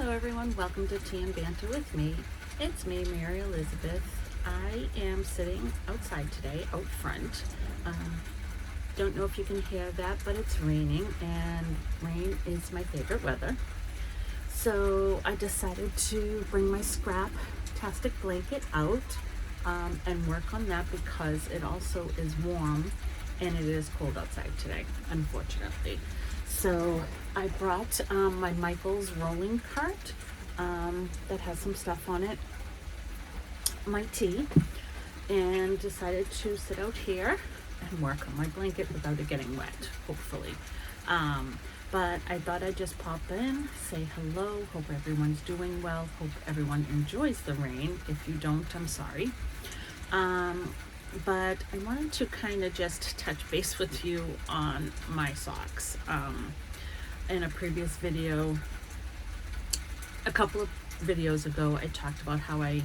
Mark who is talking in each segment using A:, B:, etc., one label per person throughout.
A: Hello everyone, welcome to Tea and Banter with me. It's me, Mary Elizabeth. I am sitting outside today, out front. Don't know if you can hear that, but it's raining, and rain is my favorite weather. So I decided to bring my scrap-tastic blanket out and work on that because it also is warm and it is cold outside today, unfortunately. So I brought my Michaels rolling cart that has some stuff on it, my tea, and decided to sit out here and work on my blanket without it getting wet, hopefully. But I thought I'd just pop in, say hello, hope everyone's doing well, hope everyone enjoys the rain. If you don't, I'm sorry. But I wanted to kind of just touch base with you on my socks. In a previous video, a couple of videos ago, I talked about how I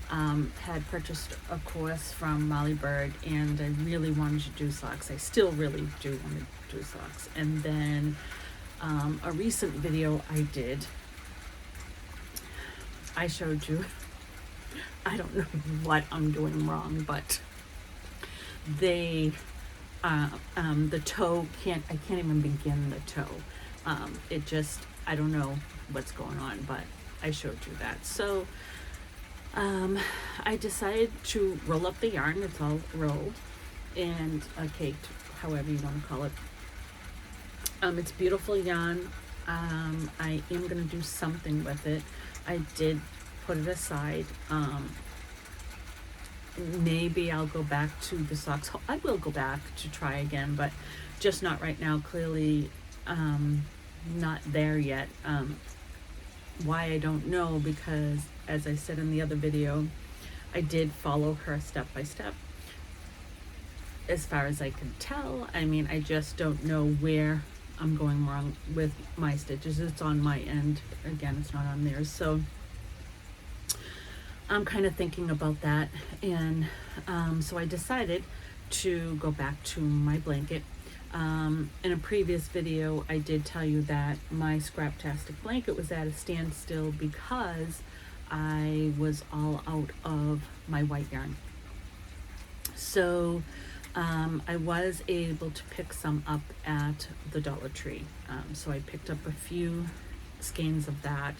A: had purchased a course from Molly Bird, and I really wanted to do socks. I still really do want to do socks. And then a recent video I did, I showed you, I don't know what I'm doing wrong, but the toe I can't even begin the toe. It just, I don't know what's going on, but I showed you that. So I decided to roll up the yarn. It's all rolled and caked, however you want to call it. It's beautiful yarn. I am going to do something with it. I did put it aside. Maybe I'll go back to the socks. I will go back to try again, but just not right now. Clearly not there yet. Why, I don't know, because as I said in the other video, I did follow her step by step as far as I can tell. I mean, I just don't know where I'm going wrong with my stitches. It's on my end. Again, it's not on theirs. So I'm kind of thinking about that, and so I decided to go back to my blanket. In a previous video, I did tell you that my scrap-tastic blanket was at a standstill because I was all out of my white yarn. So I was able to pick some up at the Dollar Tree. So I picked up a few skeins of that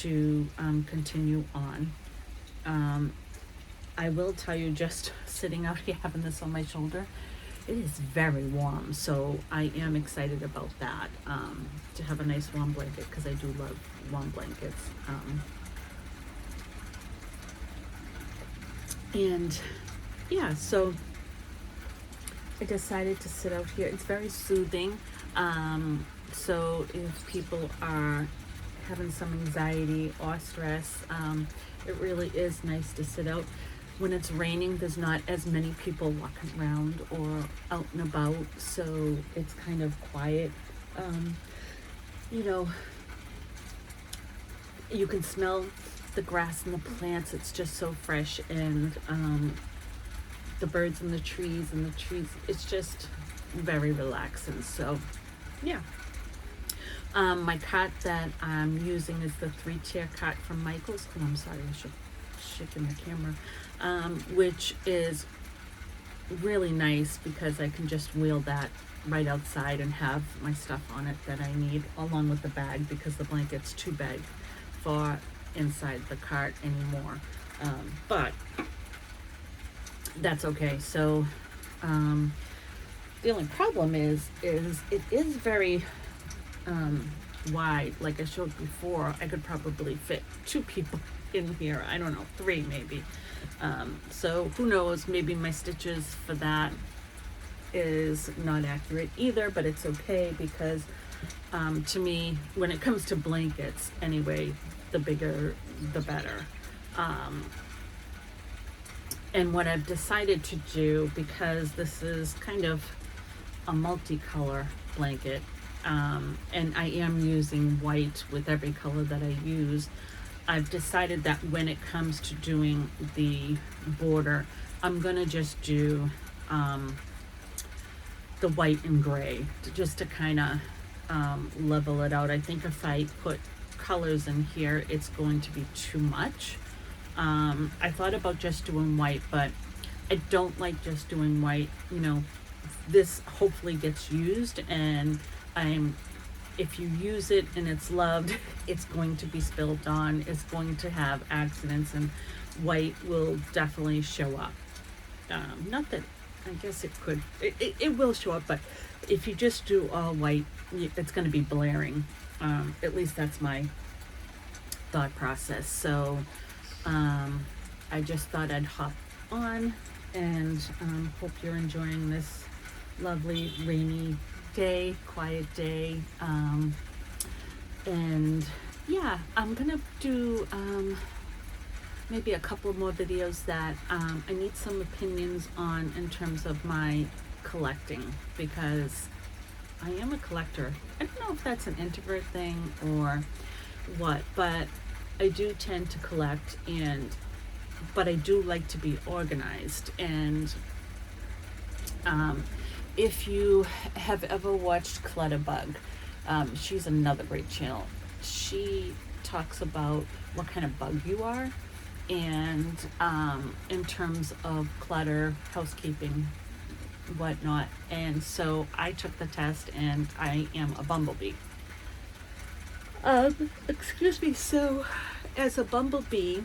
A: to continue on. I will tell you, just sitting out here having this on my shoulder, it is very warm, so I am excited about that, to have a nice warm blanket, because I do love warm blankets. And yeah, so I decided to sit out here. It's very soothing. So if people are having some anxiety or stress, it really is nice to sit out. When it's raining, there's not as many people walking around or out and about, so it's kind of quiet. You know, you can smell the grass and the plants. It's just so fresh, and the birds and the trees, it's just very relaxing. So yeah. My cot that I'm using is the 3-tier cot from Michaels. Oh, I'm sorry, I should shaking the camera. Which is really nice because I can just wheel that right outside and have my stuff on it that I need, along with the bag, because the blanket's too big for inside the cart anymore. But that's okay. So the only problem is it is very wide. Like I showed before, I could probably fit 2 people in here. I don't know, 3 maybe. So who knows, maybe my stitches for that is not accurate either, but it's okay, because to me, when it comes to blankets anyway, the bigger the better. And what I've decided to do, because this is kind of a multicolor blanket, and I am using white with every color that I use, I've decided that when it comes to doing the border, I'm gonna just do the white and gray, just to kind of level it out. I think if I put colors in here, it's going to be too much. I thought about just doing white, but I don't like just doing white. You know, this hopefully gets used, and if you use it and it's loved, it's going to be spilled on, it's going to have accidents, and white will definitely show up. Not that, I guess it could, it will show up, but if you just do all white, it's going to be blaring. At least that's my thought process. So I just thought I'd hop on and hope you're enjoying this lovely rainy day, quiet day. And yeah, I'm gonna do maybe a couple more videos that I need some opinions on in terms of my collecting, because I am a collector. I don't know if that's an introvert thing or what, but I do tend to collect, but I do like to be organized. And if you have ever watched Clutterbug, she's another great channel. She talks about what kind of bug you are, and in terms of clutter, housekeeping, whatnot. And so I took the test, and I am a bumblebee. Excuse me. So as a bumblebee,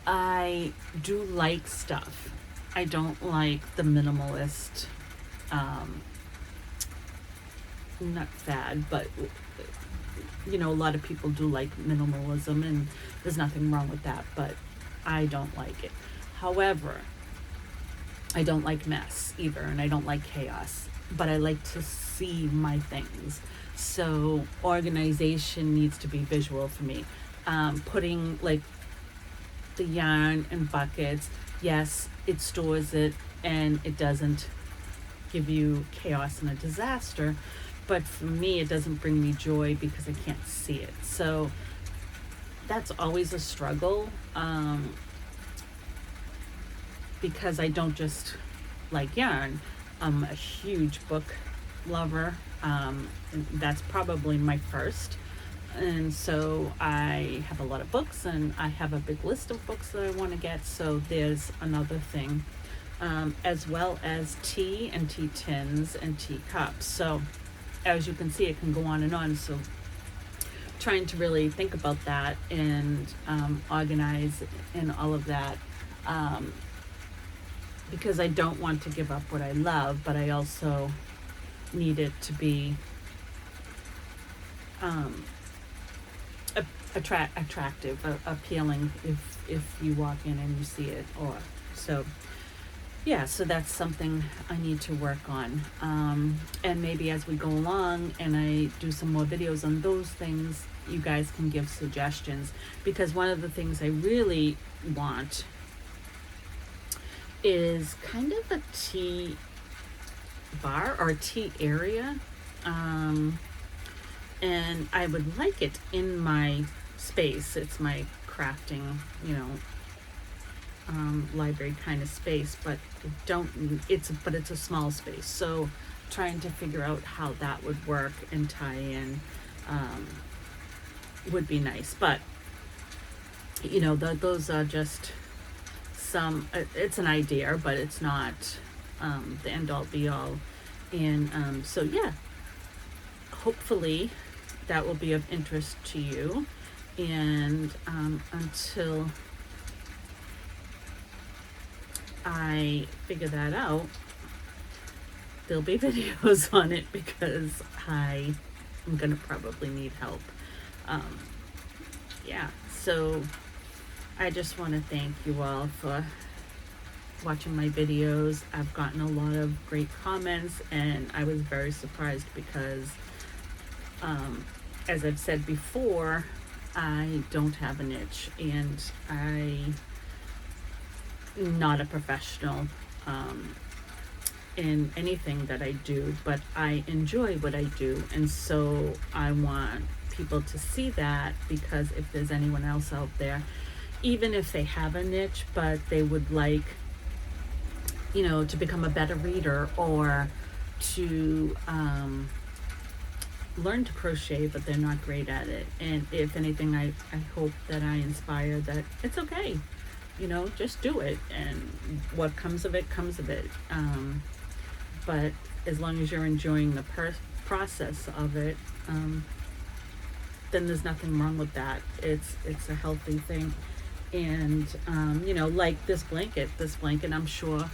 A: I do like stuff. I don't like the minimalist, not fad, but you know, a lot of people do like minimalism, and there's nothing wrong with that, but I don't like it. However, I don't like mess either, and I don't like chaos, but I like to see my things. So organization needs to be visual for me. Putting like the yarn in buckets, yes, it stores it and it doesn't give you chaos and a disaster, but for me it doesn't bring me joy because I can't see it. So that's always a struggle, because I don't just like yarn. I'm a huge book lover. That's probably my first. And so I have a lot of books, and I have a big list of books that I want to get. So there's another thing, as well as tea and tea tins and tea cups. So as you can see, it can go on and on. So trying to really think about that and organize and all of that, because I don't want to give up what I love, but I also need it to be attractive, appealing if you walk in and you see it. Or so yeah, so that's something I need to work on, and maybe as we go along and I do some more videos on those things, you guys can give suggestions, because one of the things I really want is kind of a tea bar or a tea area, and I would like it in my space. It's my crafting, library kind of space, but it's a small space. So trying to figure out how that would work and tie in would be nice. But those are just some. It's an idea, but it's not the end all be all. And so yeah, hopefully that will be of interest to you. And until I figure that out, there'll be videos on it, because I am gonna probably need help. Yeah, so I just want to thank you all for watching my videos. I've gotten a lot of great comments, and I was very surprised because, as I've said before, I don't have a niche, and I'm not a professional in anything that I do, but I enjoy what I do, and so I want people to see that, because if there's anyone else out there, even if they have a niche but they would like to become a better reader, or to learn to crochet, but they're not great at it. And if anything, I hope that I inspire that it's okay. Just do it, and what comes of it comes of it. But as long as you're enjoying the process of it, then there's nothing wrong with that. It's a healthy thing. And like this blanket, I'm sure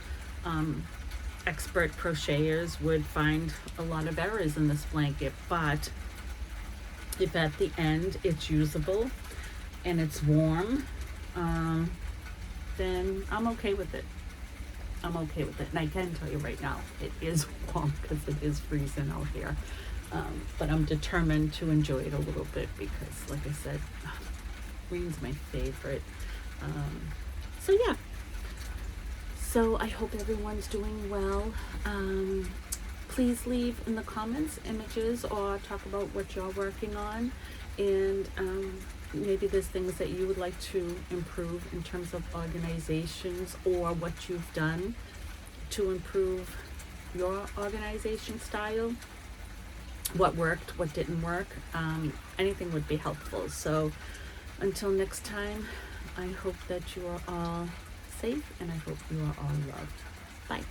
A: expert crocheters would find a lot of errors in this blanket, but if at the end it's usable and it's warm, then I'm okay with it. I'm okay with it. And I can tell you right now, it is warm because it is freezing out here. But I'm determined to enjoy it a little bit because, like I said, green's my favorite. So yeah. So I hope everyone's doing well. Please leave in the comments images or talk about what you're working on. And maybe there's things that you would like to improve in terms of organizations, or what you've done to improve your organization style. What worked, what didn't work. Anything would be helpful. So until next time, I hope that you are all safe, and I hope you are all loved. Bye.